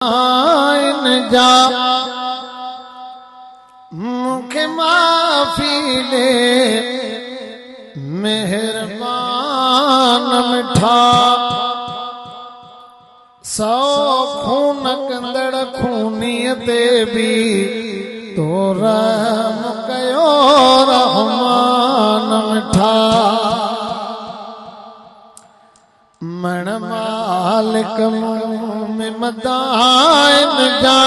जा मुखे माफी दे मेहरबान मिठा सौ खून कंदड़ खूनियते भी तो रहम कयो रहमान मिठा मन मालिक में मदाइन जा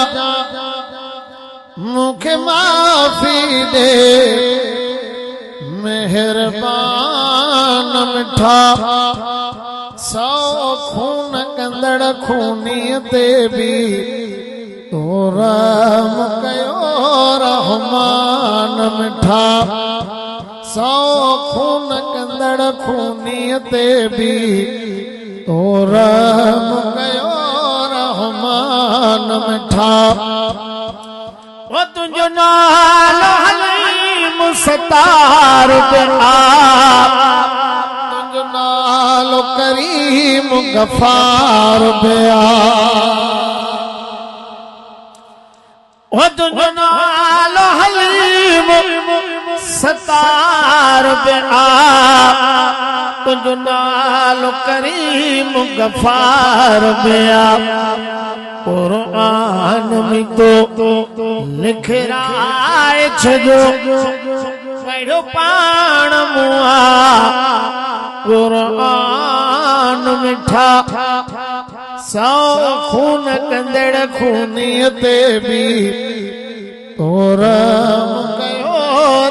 मुखे माफी दे मेहरबान मिठा सौ खून कंदड़ खूनियते भी तो रहम कयो रहमान मिठा सौ खून कंदड़ खूनियते भी तो रहम कयो रहमान मिठा वो तुझो नालो हलीम सतार आ तुझो नालो करीम गफार आ वो तुझो नालो हलीम सतार आ तुझो नालो करीम गफार आ कुरान में तो लिखराए छजो पढ़ो पाण मुआ कुरान मिठा सौ खून कंदड़ खूनियते भी तो रहम कयो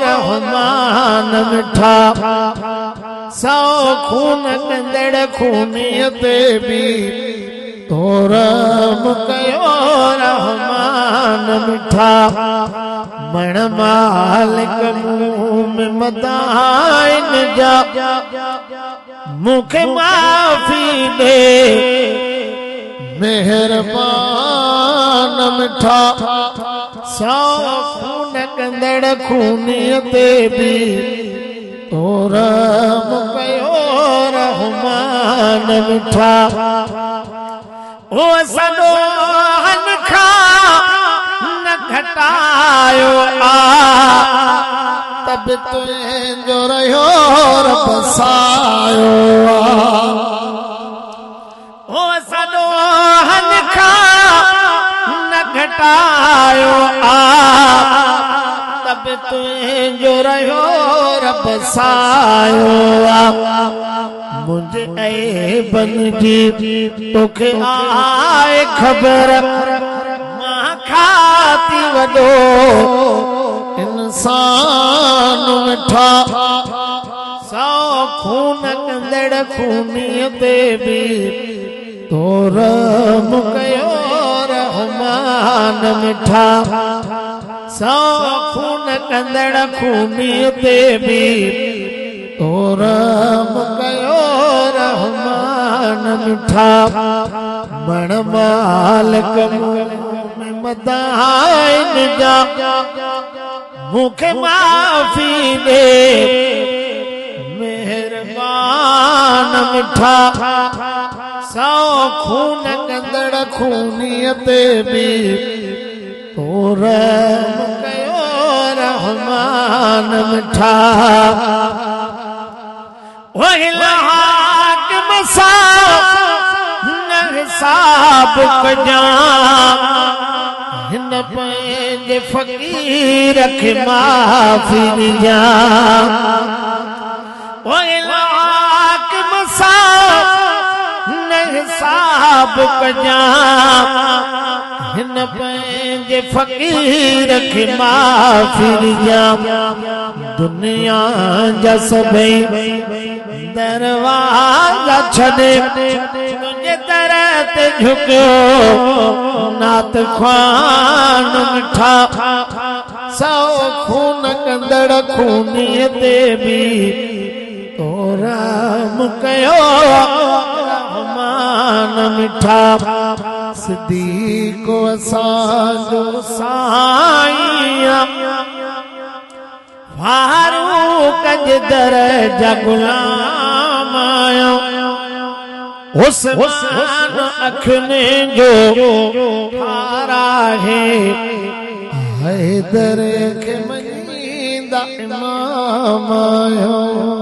रहमान मिठा सौ खून कंदड़ खूनियते भी तो रहम कयो रहमान मिठा मन मालिक मुँह में मदाइन जा मुखे माफी दे मेहरबान मिठा सौ खून कंदड़ खूनियते भी तो रहम कयो रहमान मिठा ओ सदो हन खा न घटायो आ तब तुझो रहो रब सायो आ ओ सदो हन खा न घटायो आ तब तुझो रहो रब सायो आ मुझे ऐ बन जी तोखे आए खबर मां खाती वडो इंसान मिठा सौ खून कंदड़ खूनियते भी तो रहम कयो रहमान मिठा सौ खून कंदड़ खूनियते भी तो रहम कयो रहमान मिठा मन मालिक में मदाइन जा मुखे माफी दे मेहरबान मिठा सौ खून कंदड़ खूनियते भी तो रहम कयो रहमान मिठा न हिसाब कजा हिन पंहिंजे फ़कीर खे माफ़ी ॾिजां न हिसाब कजा हिन पंहिंजे फ़कीर खे माफ़ी ॾिजां दुनिया जा सभई दरवाजा छॾे तुंहिंजे दर ते झुकियो नात ख़्वान मिठा सौ खून कंदड़ खूनियते भी तो रहम कयो रहमान मिठा सिद्दीक़ो असांजो साईं फारूक जे दर जा गुलाम आयो उस्मान अखने जो ठारा है हैदर के मनींदा इमाम आयो।